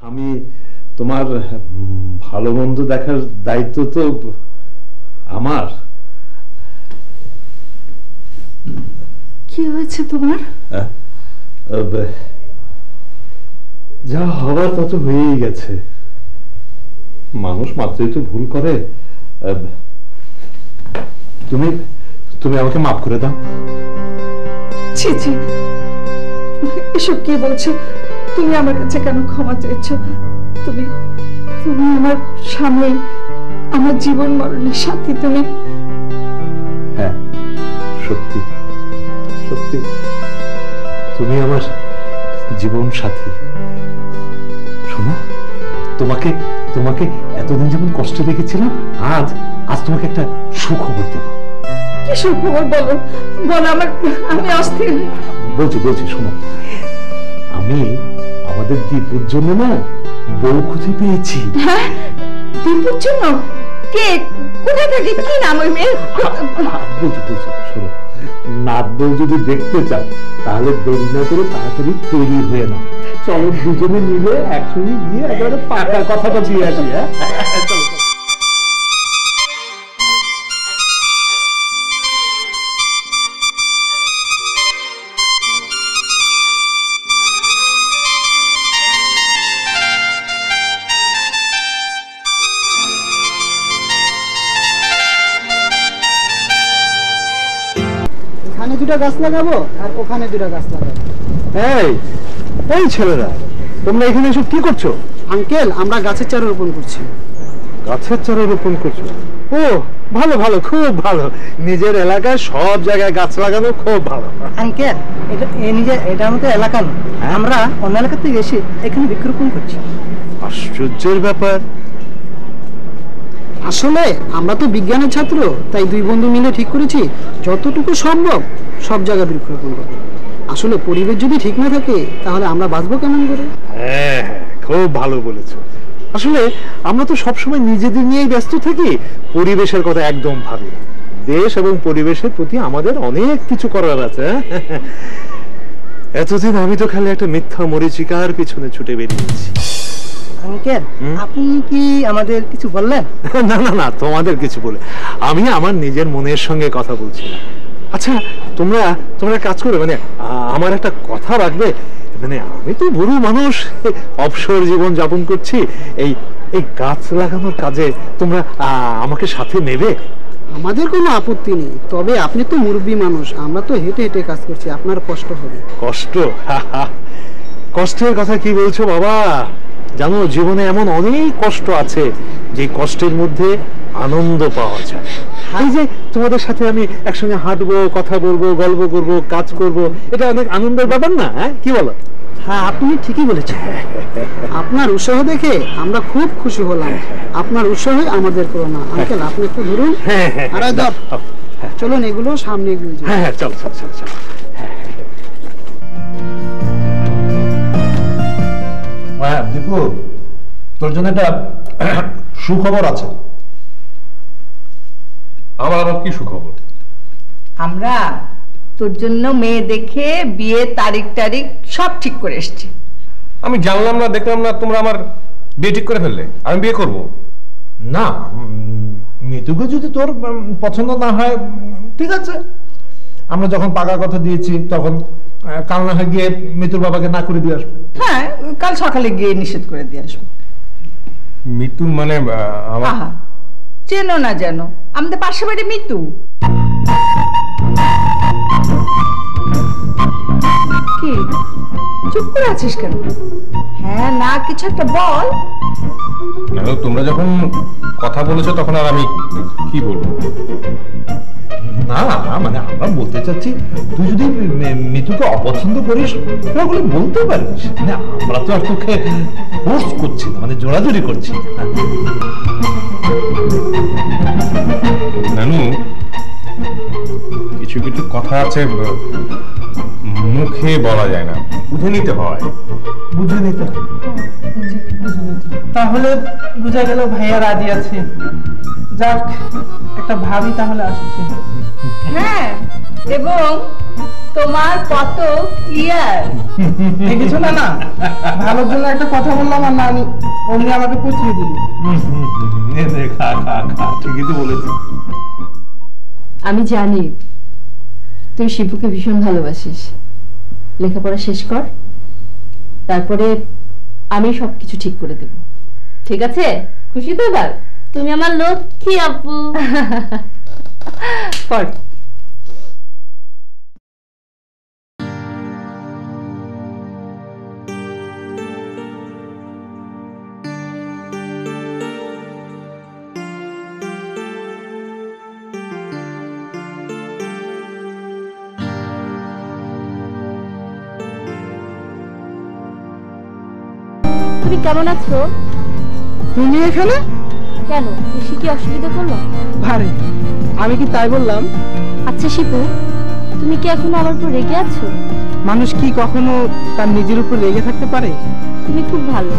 আমি তোমার ভালো মন্দ দেখার দায়িত্ব তো আমার। কি হয়েছে তোমার? যা হওয়ার তা তো হয়েই গেছে। মানুষ মাত্রই তো ভুল করে। তুমি তুমি আমাকে মাফ করে দাও। ছি ছি, এসব কি বলছো? তুমি আমার কাছে কেন ক্ষমা চাইছো? তুমি তুমি আমার স্বামী, আমার জীবন মরণের সাথী। তুমি হ্যাঁ, সত্যি সত্যি তুমি আমার জীবন সাথী। শোনো, তোমাকে তোমাকে এতদিন যেমন কষ্ট দেখেছিলাম, আজ আজ তোমাকে একটা সুখবর দেব। কি সুখবর? বলো বলো, আমি অস্থির। বলছি শোনো, আমি আমাদের দীপুর জন্য না বউ খুঁজে পেয়েছি। হ্যাঁ, দীপুর জন্য? কে, কোথায় থাকে, কি নাম ওই মেয়ে? বলছি শোনো, নাত বউ যদি দেখতে চাও তাহলে দেরি না করে তাড়াতাড়ি তৈরি হয়ে নাও। চলো দুজনে মিলে একসঙ্গে গিয়ে একেবারে পাকা কথাটা দিয়ে আসি। হ্যাঁ চলো। এখানে দুটো গাছ লাগাবো আর ওখানে দুটো গাছ লাগাবো। এই ছেলেরা, তোমরা এখানে এসব কি করছো? আঙ্কেল, আমরা গাছের চারা রোপণ করছি। গাছের চারা রোপণ করছো? ও ভালো ভালো, খুব ভালো। নিজের এলাকায় সব জায়গায় গাছ লাগানো খুব ভালো। আঙ্কেল, এটা আমাদের এলাকা না, আমরা অন্য এলাকা থেকে এসে এখানে বৃক্ষরোপণ করছি। আশ্চর্যের ব্যাপার। আসলে আমরা তো বিজ্ঞানের ছাত্র, তাই দুই বন্ধু মিলে ঠিক করেছি যতটুকু সম্ভব সব জায়গায় বৃক্ষরোপণ করব। আসলে পরিবেশ যদি ঠিক না থাকে তাহলে আমরা বাঁচবো কেমন করে? হ্যাঁ, খুব ভালো বলেছো। আসলে আমরা তো সবসময় নিজেদের নিয়েই ব্যস্ত থাকি, পরিবেশের কথা একদম ভাবি না। দেশ এবং পরিবেশের প্রতি আমাদের অনেক কিছু করার আছে। এতদিন আমি তো খালি একটা মিথ্যা মরীচিকার পিছনে ছুটে বেরিয়েছি। আঙ্কেল, আপনি কি আমাদের কিছু বললেন? না না না, তোমাদের কিছু বলে আমি আমার নিজের মনের সঙ্গে কথা বলছিলাম। আচ্ছা, তোমরা কাজ করবে, মানে আমার একটা কথা রাখবে। মানে আমি তো বুড়ো মানুষ, অবসর জীবন যাপন করছি, এই গাছ লাগানোর কাজে তোমরা আমাকে সাথে নেবে? আমাদের কোনো আপত্তি নেই, তবে আপনি তো মুরব্বী মানুষ, আমরা তো হেঁটে হেঁটে কাজ করছি, আপনার কষ্ট হবে। কষ্ট? কষ্টের কথা কি বলছো বাবা? জানো, জীবনে এমন অনেক কষ্ট আছে যে কষ্টের মধ্যে আনন্দ পাওয়া যায়। এই যে তোমাদের সাথে আমি একসঙ্গে হাঁটবো, কথা বলবো, গল্প করব, কাজ করব, এটা অনেক আনন্দের ব্যাপার না? হ্যাঁ, কি বলো? হ্যাঁ, আপনি ঠিকই বলেছেন। আপনার উৎসাহ দেখে আমরা খুব খুশি হলাম। আপনার উৎসাহ আমাদের প্রেরণা। আঙ্কেল, আপনি একটু ধরুন। আরে ধর, চলুন এগুলো সামনে এগিয়ে যাই। হ্যাঁ চল চল চল চল। হ্যাঁ দীপু, তোর জন্য একটা সুখবর আছে। আবার কি সুখবর? আমরা তোর জন্য মেয়ে দেখে বিয়ে তারিখ সব ঠিক করে এসেছি। আমি জানলাম না, দেখলাম না, তোমরা আমার বিয়ে ঠিক করে ফেললে। আমি বিয়ে করব না? মিতুকে যদি তোর পছন্দ না হয় ঠিক আছে, আমরা যখন পাকা কথা দিয়েছি তখন কাল না হয় গিয়ে মিতুর বাবাকে না করে দিয়ে আসবো। হ্যাঁ, কাল সকালে গিয়ে নিষেধ করে দিয়ে আসবো। মিতু মানে আহা, চেনো না যেন, আমাদের পাশে বাড়ি মিতু। কি চুপ করে আছিস কেন? হ্যাঁ না, কিছু একটা বল। তোমরা যখন কথা বলেছো তখন আর আমি কি বলবো? না মানে আমরা বলতে চাচ্ছি, তুই যদি মিতুকে অপছন্দ করিস তাহলে বলতে পারিস। মানে আমরা তো আর তোকে ফোর্স করছি না, মানে জোরাজুরি করছি। নানু, কিছু কিছু কথা আছে মুখে বলা যায় না, বুঝে নিতে হয়। বুঝে নিতে হয়? তাহলে বুঝা গেল ভাইয়া রাজি আছে। যাক, একটা ভাবি তাহলে আসছে। হ্যাঁ, এবং তোমার কত ক্লিয়ার। দেখেছো না না, ভালোর জন্য একটা কথা বললাম আর না অমনি আমাকে পচিয়ে দিল। খা খা খা, ঠিকই তো বলেছি। আমি জানি তুই শিপুকে ভীষণ ভালোবাসিস। লেখাপড়া শেষ কর, তারপরে আমি সবকিছু ঠিক করে দেব। ঠিক আছে? খুশি তো এবার? তুমি আমার লক্ষ্মী আপু। পড়। তুমি কেমন আছো? তুমি এখানে? কেন, বেশি কি অসুবিধা করলো? ভারে, আমি কি তাই বললাম? আচ্ছা শিপু, তুমি কি এখনো আমার উপর রেগে আছো? মানুষ কি কখনো তার নিজের উপর রেগে থাকতে পারে? তুমি খুব ভালো।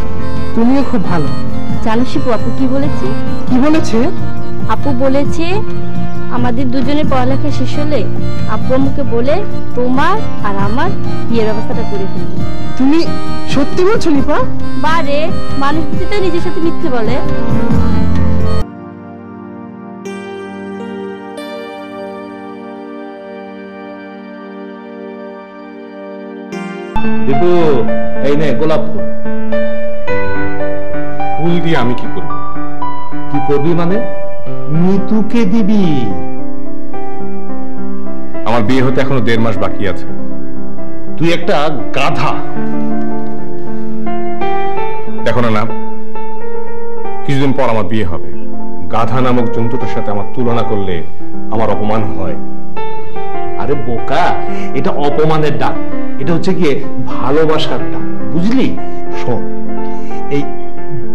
তুমিও খুব ভালো। জানো শিপু, আপু কি বলেছে? কি বলেছে? আপু বলেছে আমাদের দুজনের পড়ালেখা শেষ হলে আপু আমাকে বলে তোমার আর আমার বিয়ের ব্যবস্থাটা করে ফেলবে। তুমি সত্যি বলছো নিপা? বারে, মানুষ তো নিজের সাথে মিথ্যে বলে। দীপু, এই নে গোলাপ ফুল। ফুল দিয়ে আমি কি করব? কি করবি মানে? মিতুকে দিবি। আমার বিয়ে হতে এখনো 1.5 মাস বাকি আছে। তুই একটা গাধা। দেখো না, কিছুদিন পর আমার বিয়ে হবে। গাধা নামক জন্তুটার সাথে আমার তুলনা করলে আমার অপমান হয়। আরে বোকা, এটা অপমানের ডাক, এটা হচ্ছে গিয়ে ভালোবাসার ডাক, বুঝলি? শোন, এই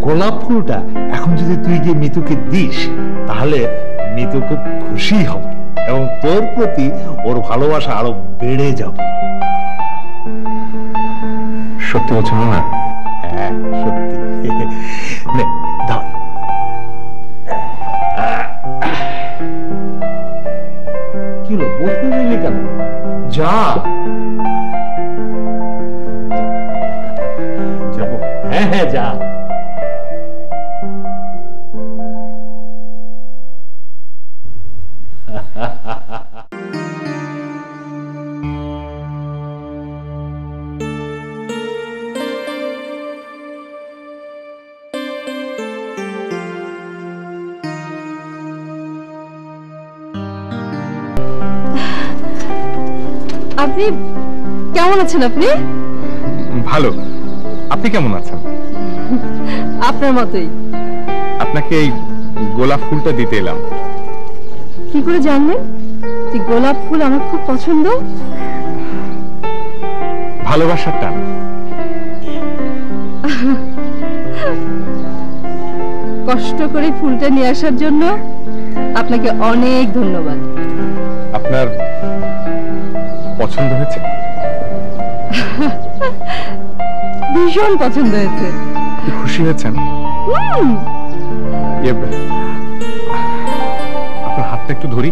গোলাপ ফুলটা এখন যদি তুই গিয়ে মিতুকে দিস, তাহলে মিতু খুব খুশি হবে এবং তোর প্রতি ওর ভালোবাসা আরো বেড়ে যাবে। সত্যি বলছো না? হ্যাঁ সত্যি। নে ধর। কি হলো, বসতে নিলি কেন? যা। যাবো? হ্যাঁ হ্যাঁ যা। আপনি কেমন আছেন? আপনি? ভালো। আপনি কেমন আছেন? আপনার মতোই। আপনাকে এই গোলাপ ফুলটা দিতে এলাম। কি করে জানলেন যে গোলাপ ফুল আমার খুব পছন্দ? ভালোবাসার টান। কষ্ট করে ফুলটা নিয়ে আসার জন্য আপনাকে অনেক ধন্যবাদ। আপনার পছন্দ হয়েছে? ভীষণ পছন্দ হয়েছে। খুশি হয়েছেন? আপনার হাতটা একটু ধরি।